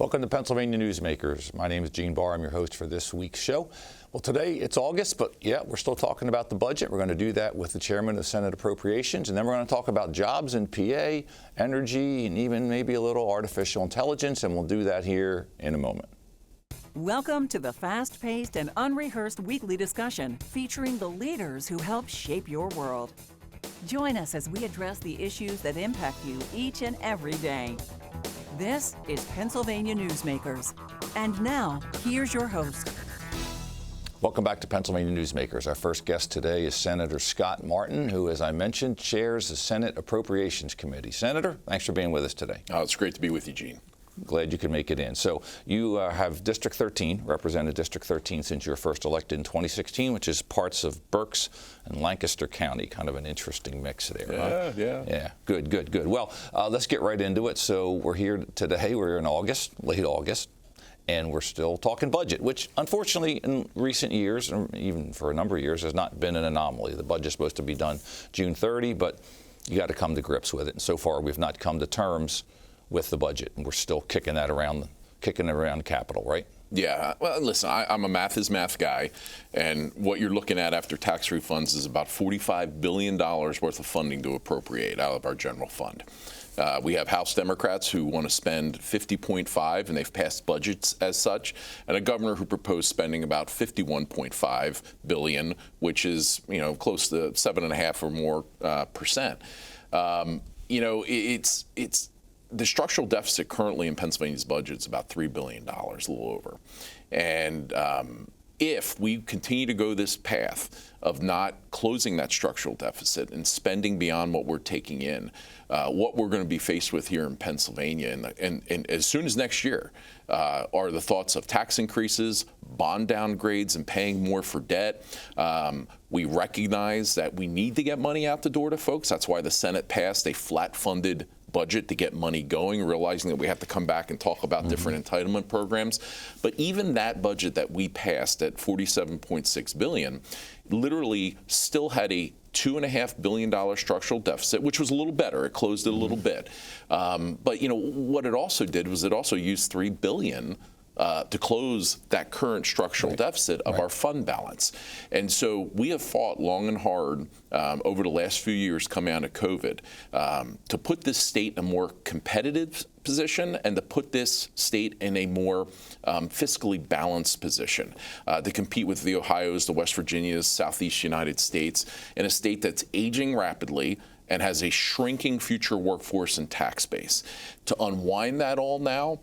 Welcome to Pennsylvania Newsmakers. My name is Gene Barr. I'm your host for this week's show. Well, today it's August, but yeah, we're still talking about the budget. We're going to do that with the chairman of Senate Appropriations, and then we're going to talk about jobs in PA, energy, and even maybe a little artificial intelligence, and we'll do that here in a moment. Welcome to the fast-paced and unrehearsed weekly discussion featuring the leaders who help shape your world. Join us as we address the issues that impact you each and every day. This is Pennsylvania Newsmakers. And now, here's your host. Welcome back to Pennsylvania Newsmakers. Our first guest today is Senator Scott Martin, who, as I mentioned, chairs the Senate Appropriations Committee. Senator, thanks for being with us today. Oh, it's great to be with you, Gene. Glad you could make it in. So you have District 13, represented District 13 since you were first elected in 2016, which is parts of Berks and Lancaster County. Kind of an interesting mix there. Yeah, huh? yeah. Good. Well, let's get right into it. So we're here today. We're in August, late August, and we're still talking budget, which unfortunately in recent years, or even for a number of years, has not been an anomaly. The budget's supposed to be done June 30, but you got to come to grips with it. And so far, we've not come to terms with the budget, and we're still kicking it around Capitol, right? Yeah, well, listen, I'm a math is math guy, and what you're looking at after tax refunds is about $45 billion worth of funding to appropriate out of our general fund. We have House Democrats who want to spend 50.5, and they've passed budgets as such, and a governor who proposed spending about 51.5 billion, which is close to 7.5 or more percent. It's the structural deficit currently in Pennsylvania's budget is about $3 billion, a little over. And if we continue to go this path of not closing that structural deficit and spending beyond what we're taking in, what we're going to be faced with here in Pennsylvania, and as soon as next year, are the thoughts of tax increases, bond downgrades, and paying more for debt. We recognize that we need to get money out the door to folks. That's why the Senate passed a flat-funded budget to get money going, realizing that we have to come back and talk about different entitlement programs. But even that budget that we passed at $47.6 billion literally still had a $2.5 billion structural deficit, which was a little better. It closed it a little bit. But what it also did was it also used $3 billion to close that current structural deficit of our fund balance. And so we have fought long and hard over the last few years coming out of COVID to put this state in a more competitive position and to put this state in a more fiscally balanced position to compete with the Ohios, the West Virginias, Southeast United States, in a state that's aging rapidly and has a shrinking future workforce and tax base. To unwind that all now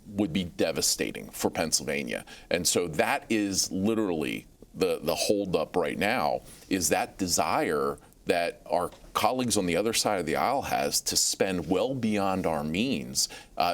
would be devastating for Pennsylvania. And so that is literally the holdup right now, is that desire that our colleagues on the other side of the aisle has to spend well beyond our means,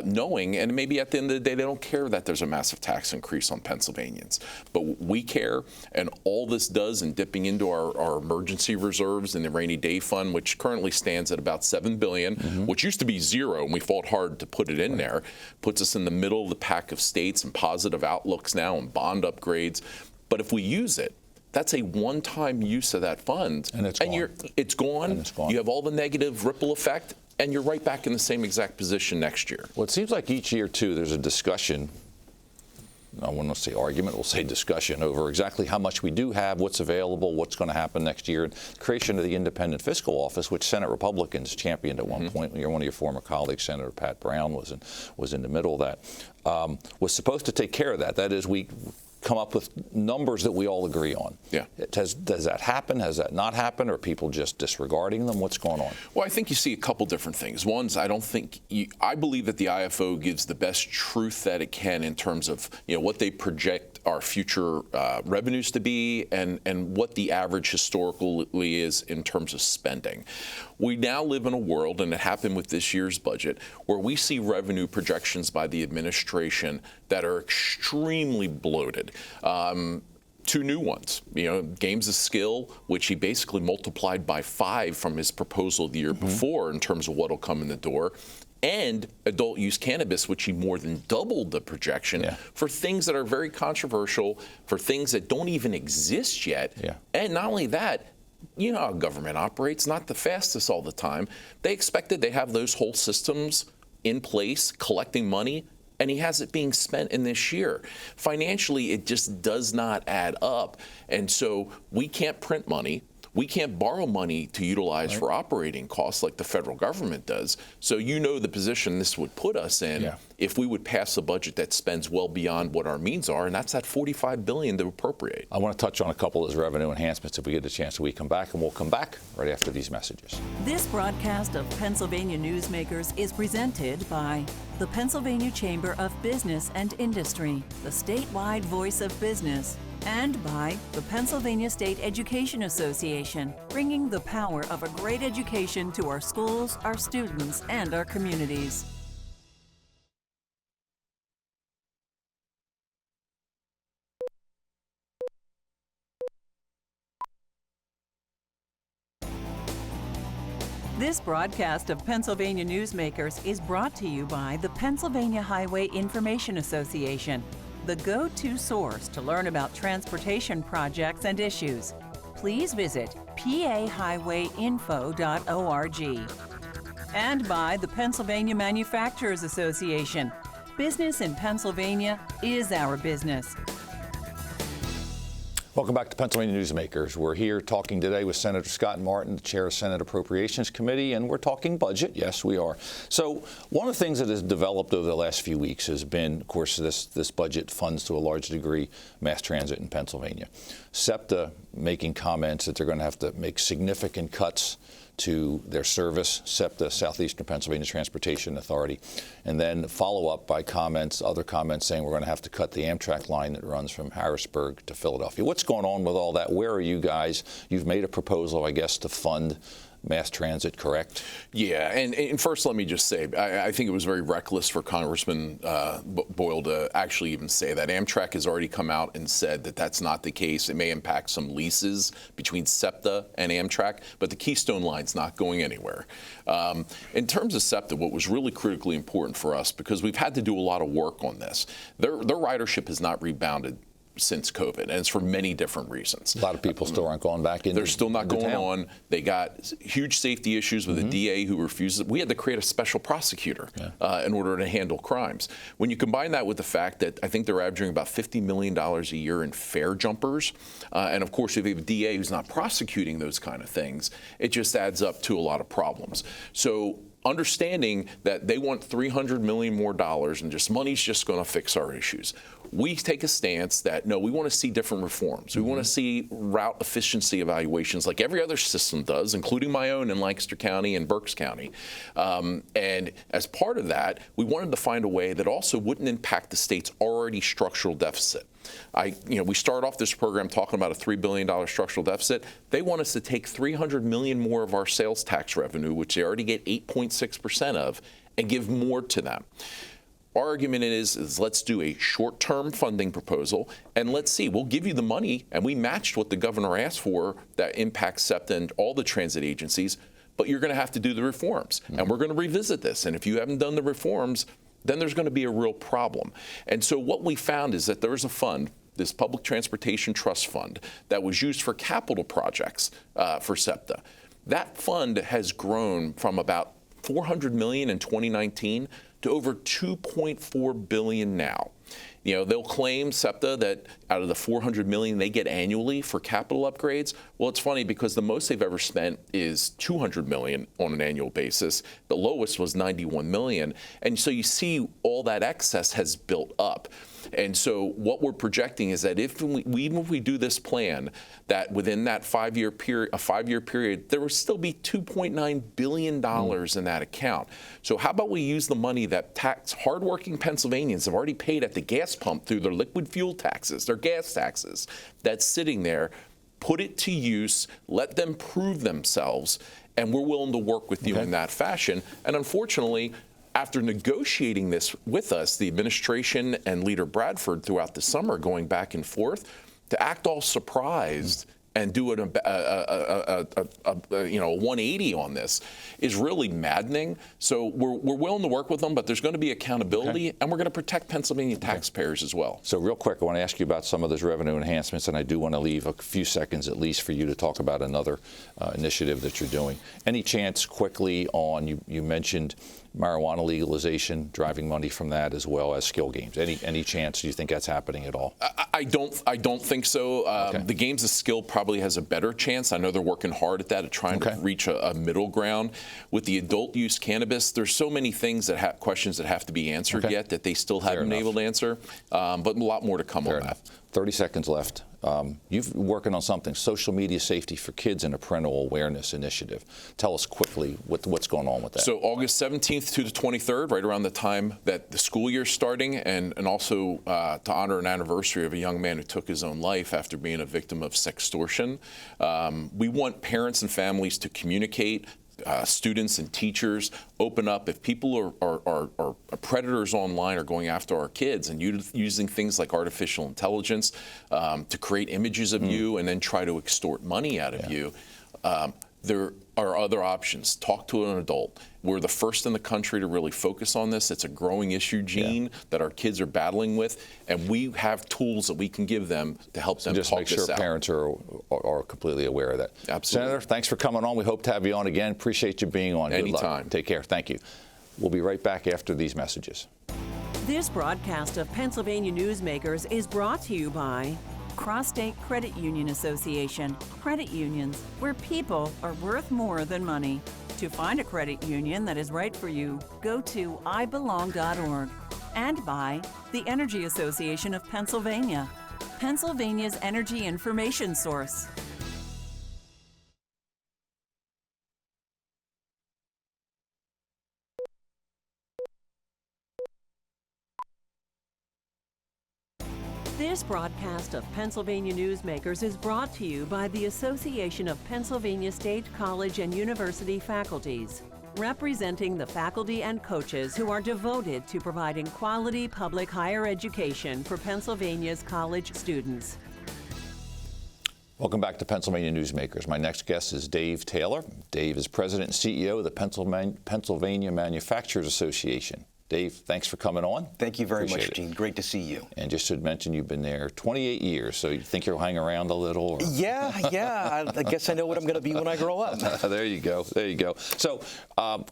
knowing, and maybe at the end of the day, they don't care that there's a massive tax increase on Pennsylvanians. But we care, and all this does in dipping into our emergency reserves in the rainy day fund, which currently stands at about $7 billion, which used to be zero, and we fought hard to put it in there, puts us in the middle of the pack of states and positive outlooks now and bond upgrades. But if we use it, that's a one-time use of that fund. And it's gone. You have all the negative ripple effect, and you're right back in the same exact position next year. Well, it seems like each year, too, there's a discussion. I won't say argument, we'll say discussion over exactly how much we do have, what's available, what's going to happen next year. The creation of the Independent Fiscal Office, which Senate Republicans championed at one point. One of your former colleagues, Senator Pat Brown, was in the middle of that, was supposed to take care of that. That is, we come up with numbers that we all agree on. Yeah. Does that happen? Has that not happened? Are people just disregarding them? What's going on? Well, I think you see a couple different things. One is I believe that the IFO gives the best truth that it can in terms of what they project our future revenues to be and what the average historically is in terms of spending. We now live in a world, and it happened with this year's budget, where we see revenue projections by the administration that are extremely bloated. Two new ones, games of skill, which he basically multiplied by 5 from his proposal the year before in terms of what will come in the door, and adult use cannabis, which he more than doubled the projection for things that are very controversial, for things that don't even exist yet. And not only that, you know how government operates, not the fastest all the time. They expected they have those whole systems in place, collecting money and he has it being spent in this year. Financially, it just does not add up. And so we can't print money. We can't borrow money to utilize for operating costs like the federal government does. So you know the position this would put us in if we would pass a budget that spends well beyond what our means are, and that's that $45 billion to appropriate. I want to touch on a couple of those revenue enhancements if we get a chance when we come back, and we'll come back right after these messages. This broadcast of Pennsylvania Newsmakers is presented by the Pennsylvania Chamber of Business and Industry, the statewide voice of business, and by the Pennsylvania State Education Association, bringing the power of a great education to our schools, our students, and our communities. This broadcast of Pennsylvania Newsmakers is brought to you by the Pennsylvania Highway Information Association, the go-to source to learn about transportation projects and issues. Please visit pahighwayinfo.org. And by the Pennsylvania Manufacturers Association. Business in Pennsylvania is our business. Welcome back to Pennsylvania Newsmakers. We're here talking today with Senator Scott Martin, the chair of Senate Appropriations Committee, and we're talking budget. Yes, we are. So one of the things that has developed over the last few weeks has been, of course, this budget funds to a large degree mass transit in Pennsylvania. SEPTA making comments that they're going to have to make significant cuts to their service, SEPTA, Southeastern Pennsylvania Transportation Authority, and then follow up by other comments saying we're going to have to cut the Amtrak line that runs from Harrisburg to Philadelphia. What's going on with all that? Where are you guys? You've made a proposal, I guess, to fund mass transit, correct? Yeah, and first let me just say, I think it was very reckless for Congressman Boyle to actually even say that. Amtrak has already come out and said that that's not the case. It may impact some leases between SEPTA and Amtrak, but the Keystone Line's not going anywhere. In terms of SEPTA, what was really critically important for us, because we've had to do a lot of work on this, their ridership has not rebounded since COVID, and it's for many different reasons. A lot of people still aren't going back in. They're still not going on. They got huge safety issues with a DA who refuses. We had to create a special prosecutor in order to handle crimes. When you combine that with the fact that I think they're averaging about $50 million a year in fare jumpers, and of course if you have a DA who's not prosecuting those kind of things, it just adds up to a lot of problems. So understanding that they want $300 million more and just money's just going to fix our issues. We take a stance that, no, we want to see different reforms. We want to see route efficiency evaluations like every other system does, including my own in Lancaster County and Berks County. And as part of that, we wanted to find a way that also wouldn't impact the state's already structural deficit. We start off this program talking about a $3 billion structural deficit. They want us to take $300 million more of our sales tax revenue, which they already get 8.6% of, and give more to them. Our argument is let's do a short-term funding proposal, and let's see. We'll give you the money, and we matched what the governor asked for that impacts SEPTA and all the transit agencies, but you're going to have to do the reforms, and we're going to revisit this. And if you haven't done the reforms, then there's going to be a real problem. And so what we found is that there's a fund, this Public Transportation Trust Fund, that was used for capital projects for SEPTA. That fund has grown from about $400 million in 2019 to over $2.4 billion now. They'll claim, SEPTA, that out of the $400 million they get annually for capital upgrades. Well, it's funny because the most they've ever spent is $200 million on an annual basis. The lowest was $91 million. And so you see all that excess has built up. And so what we're projecting is that even if we do this plan, that within that 5-year period, there will still be $2.9 billion in that account. So how about we use the money that hardworking Pennsylvanians have already paid at the gas pump through their liquid fuel taxes, their gas taxes, that's sitting there, put it to use, let them prove themselves, and we're willing to work with you in that fashion. And unfortunately, after negotiating this with us, the administration and Leader Bradford throughout the summer going back and forth, to act all surprised and do a 180 on this is really maddening. So we're willing to work with them, but there's going to be accountability, and we're going to protect Pennsylvania taxpayers as well. So real quick, I want to ask you about some of those revenue enhancements, and I do want to leave a few seconds at least for you to talk about another initiative that you're doing. Any chance quickly on, you mentioned marijuana legalization, driving money from that, as well as skill games. Any chance do you think that's happening at all? I don't think so. Okay. The games of skill probably has a better chance. I know they're working hard at that, at trying to reach a middle ground. With the adult use cannabis, there's so many things that questions that have to be answered yet that they still haven't been able to answer. But a lot more to come on that. 30 seconds left. You've been working on something, social media safety for kids and a parental awareness initiative. Tell us quickly what's going on with that. So August 17th to the 23rd, right around the time that the school year's starting, and also to honor an anniversary of a young man who took his own life after being a victim of sextortion. We want parents and families to communicate. Students and teachers open up. If people are predators online are going after our kids and using things like artificial intelligence to create images of you and then try to extort money out of you, there are other options. Talk to an adult. We're the first in the country to really focus on this. It's a growing issue, Gene, that our kids are battling with, and we have tools that we can give them to help them just talk make this sure out. parents are completely aware of that. Absolutely. Senator, thanks for coming on. We hope to have you on again. Appreciate you being on. Good luck. Anytime. Take care. Thank you. We'll be right back after these messages. This broadcast of Pennsylvania Newsmakers is brought to you by Cross-State Credit Union Association. Credit unions, where people are worth more than money. To find a credit union that is right for you, go to ibelong.org. And by the Energy Association of Pennsylvania, Pennsylvania's energy information source. This broadcast of Pennsylvania Newsmakers is brought to you by the Association of Pennsylvania State College and University Faculties, representing the faculty and coaches who are devoted to providing quality public higher education for Pennsylvania's college students. Welcome back to Pennsylvania Newsmakers. My next guest is Dave Taylor. Dave is President and CEO of the Pennsylvania Manufacturers Association. Dave, thanks for coming on. Thank you very much, Gene. Great to see you. And just to mention, you've been there 28 years, so you think you'll hang around a little? Or? Yeah. I guess I know what I'm going to be when I grow up. There you go. So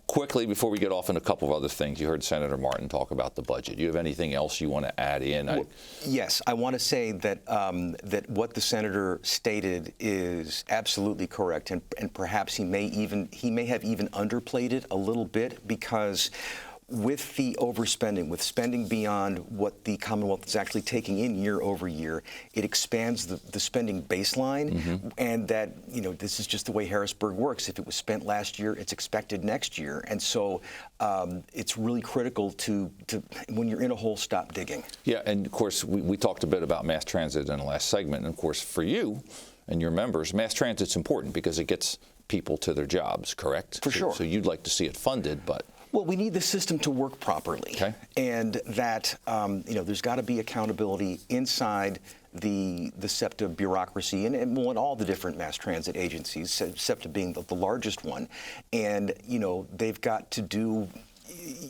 quickly, before we get off in a couple of other things, you heard Senator Martin talk about the budget. Do you have anything else you want to add in? Yes, I want to say that that what the senator stated is absolutely correct, and perhaps he may have even underplayed it a little bit, because with the overspending, with spending beyond what the Commonwealth is actually taking in year over year, it expands the spending baseline, and that, this is just the way Harrisburg works. If it was spent last year, it's expected next year, and so it's really critical to when you're in a hole, stop digging. Yeah, and of course, we talked a bit about mass transit in the last segment, and of course, for you and your members, mass transit's important because it gets people to their jobs, correct? For sure. So you'd like to see it funded, but... Well, we need the system to work properly, and that there's got to be accountability inside the SEPTA bureaucracy and all the different mass transit agencies, SEPTA being the largest one, and they've got to do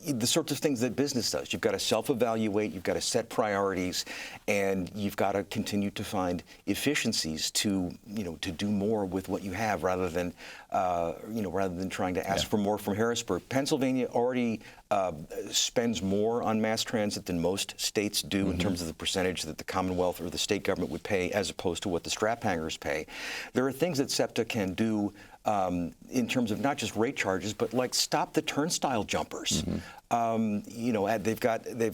the sorts of things that business does. You've got to self-evaluate, you've got to set priorities, and you've got to continue to find efficiencies to do more with what you have, rather than trying to ask for more from Harrisburg. Pennsylvania already spends more on mass transit than most states do in terms of the percentage that the Commonwealth or the state government would pay, as opposed to what the strap hangers pay. There are things that SEPTA can do in terms of not just rate charges, but like stop the turnstile jumpers. They've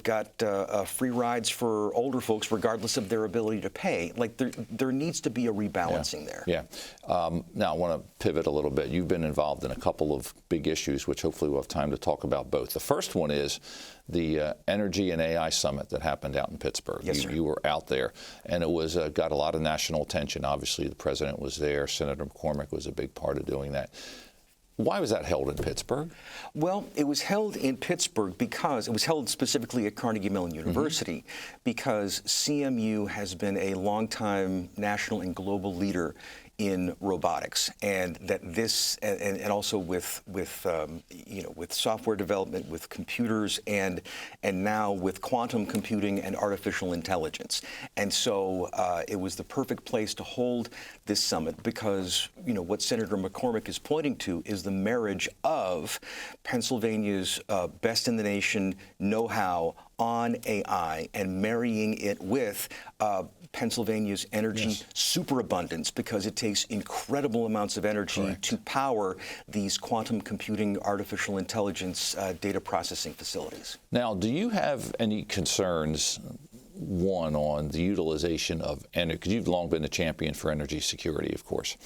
got free rides for older folks, regardless of their ability to pay. Like there needs to be a rebalancing there. Yeah. Now I want to pivot a little bit. You've been involved in a couple of big issues, which hopefully we'll have time to talk about both. The first one is the Energy and AI Summit that happened out in Pittsburgh. Yes, sir. You were out there, and it was got a lot of national attention. Obviously, the president was there. Senator McCormick was a big part of doing that. Why was that held in Pittsburgh? Well, it was held in Pittsburgh because it was held specifically at Carnegie Mellon University, because CMU has been a longtime national and global leader in robotics, and that this, and also with software development, with computers, and now with quantum computing and artificial intelligence. And so it was the perfect place to hold this summit, because what Senator McCormick is pointing to is the marriage of Pennsylvania's best in the nation know-how on AI and marrying it with Pennsylvania's energy superabundance, because it takes incredible amounts of energy to power these quantum computing, artificial intelligence data processing facilities. Now, do you have any concerns, one, on the utilization of energy? Because you've long been a champion for energy security, of course,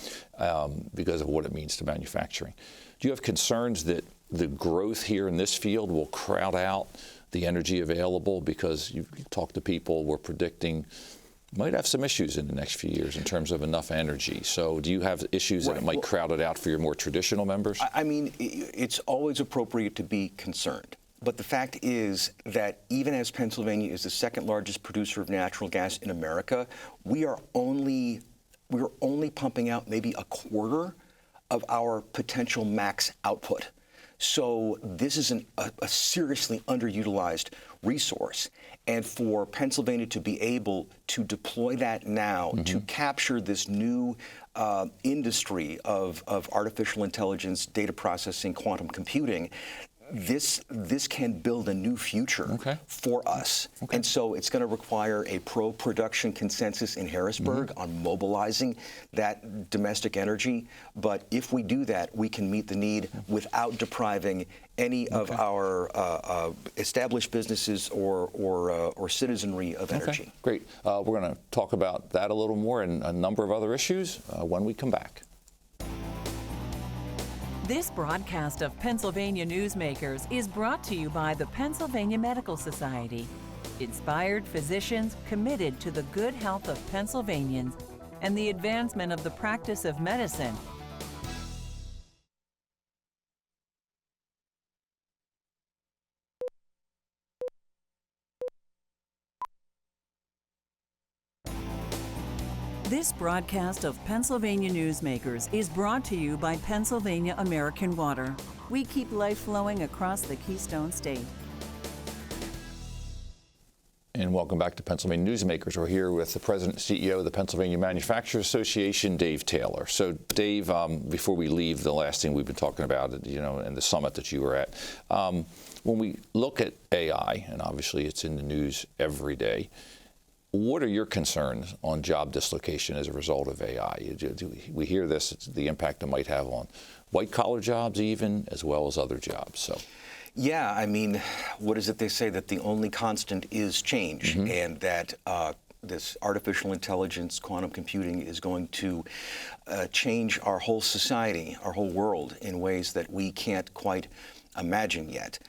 because of what it means to manufacturing. Do you have concerns that the growth here in this field will crowd out the energy available? Because you talk to people, we're predicting might have some issues in the next few years in terms of enough energy. So do you have issues that it might crowd it out for your more traditional members? I mean, it's always appropriate to be concerned. But the fact is that even as Pennsylvania is the second largest producer of natural gas in America, we're only pumping out maybe a quarter of our potential max output. So this is a seriously underutilized resource. And for Pennsylvania to be able to deploy that now to capture this new industry of artificial intelligence, data processing, quantum computing, this can build a new future for us. And so it's going to require a pro-production consensus in Harrisburg on mobilizing that domestic energy. But if we do that, we can meet the need without depriving any of our established businesses or citizenry of energy. Great. We're going to talk about that a little more and a number of other issues when we come back. This broadcast of Pennsylvania Newsmakers is brought to you by the Pennsylvania Medical Society. Inspired physicians committed to the good health of Pennsylvanians and the advancement of the practice of medicine. This broadcast of Pennsylvania Newsmakers is brought to you by Pennsylvania American Water. We keep life flowing across the Keystone State. And welcome back to Pennsylvania Newsmakers. We're here with the President and CEO of the Pennsylvania Manufacturers Association, Dave Taylor. So, Dave, before we leave, the last thing we've been talking about, and the summit that you were at, when we look at AI, and obviously it's in the news every day, what are your concerns on job dislocation as a result of AI? We hear this, the impact it might have on white-collar jobs even, as well as other jobs. So, yeah, I mean, what is it they say? That the only constant is change, and that this artificial intelligence, quantum computing is going to change our whole society, our whole world in ways that we can't quite imagine yet.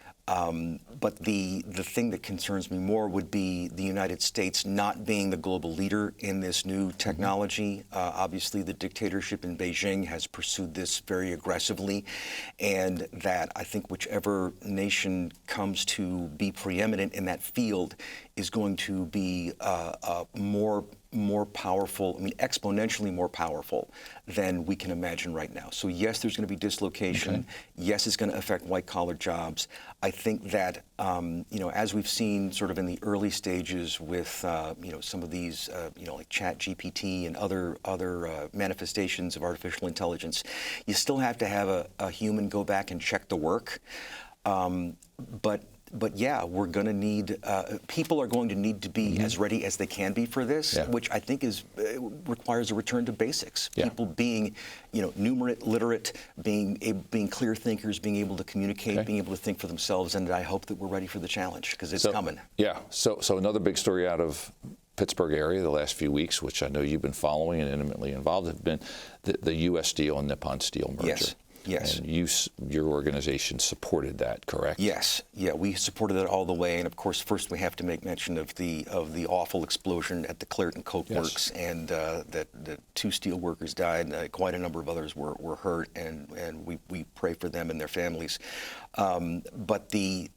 But the thing that concerns me more would be the United States not being the global leader in this new technology. Obviously, the dictatorship in Beijing has pursued this very aggressively, and that I think whichever nation comes to be preeminent in that field is going to be more powerful, I mean, exponentially more powerful than we can imagine right now. So yes, there's going to be dislocation. Yes, it's going to affect white-collar jobs. I think that, as we've seen sort of in the early stages with, some of these, like ChatGPT and other manifestations of artificial intelligence, you still have to have a human go back and check the work. But yeah, we're going to need, people are going to need to be as ready as they can be for this, which I think requires a return to basics. People being, numerate, literate, being clear thinkers, being able to communicate, being able to think for themselves, and I hope that we're ready for the challenge, because it's coming. Yeah, so another big story out of Pittsburgh area the last few weeks, which I know you've been following and intimately involved, have been the U.S. Steel and Nippon Steel merger. Yes. And your organization supported that, correct? Yes. Yeah, we supported it all the way. And of course, first we have to make mention of the awful explosion at the Clairton Coke Works, and that 2 steel workers died. Quite a number of others were hurt, and we pray for them and their families. But the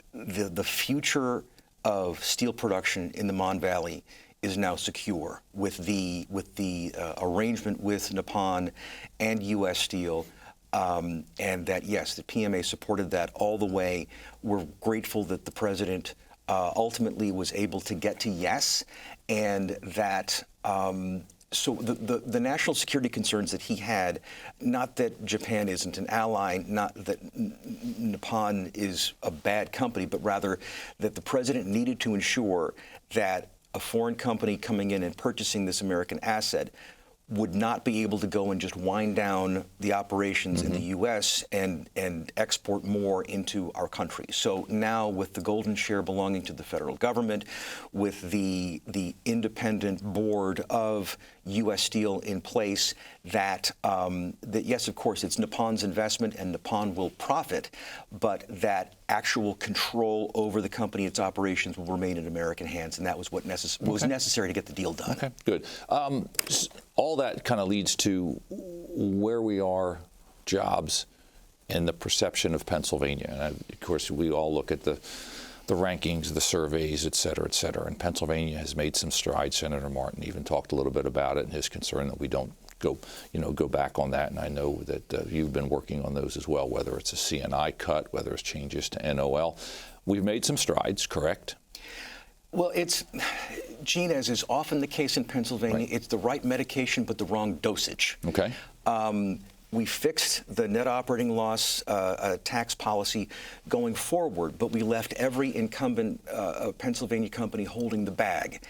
future of steel production in the Mon Valley is now secure with the arrangement with Nippon and U.S. Steel. And that, yes, the PMA supported that all the way. We're grateful that the president ultimately was able to get to yes, and that so the national security concerns that he had, not that Japan isn't an ally, not that Nippon is a bad company, but rather that the president needed to ensure that a foreign company coming in and purchasing this American asset would not be able to go and just wind down the operations in the U.S. and export more into our country. So now, with the golden share belonging to the federal government, with the independent board of U.S. Steel in place, that yes, of course, it's Nippon's investment and Nippon will profit, but that actual control over the company, its operations, will remain in American hands, and that was what was necessary to get the deal done. Okay, good. All that kind of leads to where we are, jobs, and the perception of Pennsylvania. And of course, we all look at the rankings, the surveys, et cetera, and Pennsylvania has made some strides. Senator Martin even talked a little bit about it and his concern that we don't go back on that. And I know that you've been working on those as well, whether it's a CNI cut, whether it's changes to NOL. We've made some strides, correct? Well, it's, Gene, as is often the case in Pennsylvania, it's the right medication but the wrong dosage. Okay. We fixed the net operating loss tax policy going forward, but we left every incumbent Pennsylvania company holding the bag.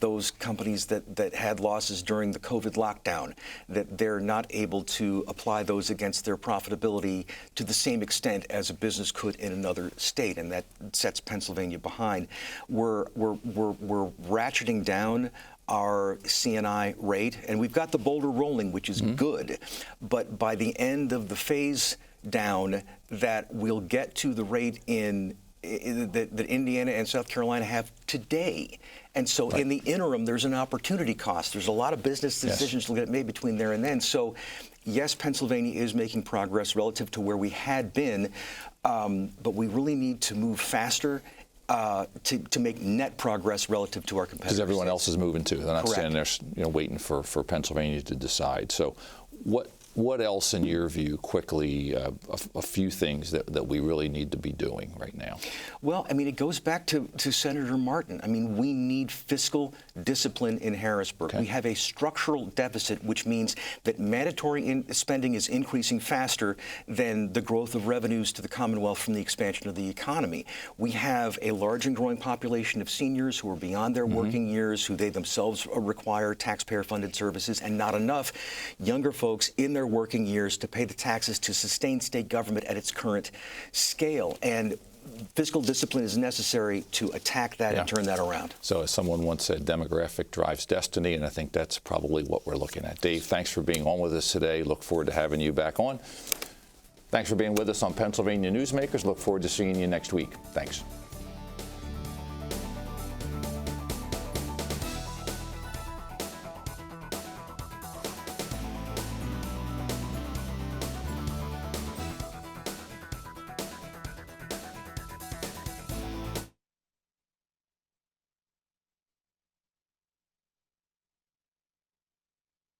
Those companies that had losses during the COVID lockdown, that they're not able to apply those against their profitability to the same extent as a business could in another state, and that sets Pennsylvania behind. We're ratcheting down our CNI rate, and we've got the boulder rolling, which is good. But by the end of the phase down, that we'll get to the rate that Indiana and South Carolina have today. And so in the interim, there's an opportunity cost. There's a lot of business decisions to get made between there and then. So yes, Pennsylvania is making progress relative to where we had been, but we really need to move faster to make net progress relative to our competitors. Because everyone else is moving too. They're not standing there, waiting for Pennsylvania to decide. So, what else, in your view, quickly, a few things that we really need to be doing right now? Well, I mean, it goes back to Senator Martin. I mean, we need fiscal discipline in Harrisburg. We have a structural deficit, which means that mandatory spending is increasing faster than the growth of revenues to the Commonwealth from the expansion of the economy. We have a large and growing population of seniors who are beyond their working years, who they themselves require taxpayer-funded services, and not enough younger folks in their working years to pay the taxes to sustain state government at its current scale. And fiscal discipline is necessary to attack that and turn that around. So as someone once said, demographic drives destiny, and I think that's probably what we're looking at. Dave, thanks for being on with us today. Look forward to having you back on. Thanks for being with us on Pennsylvania Newsmakers. Look forward to seeing you next week. Thanks.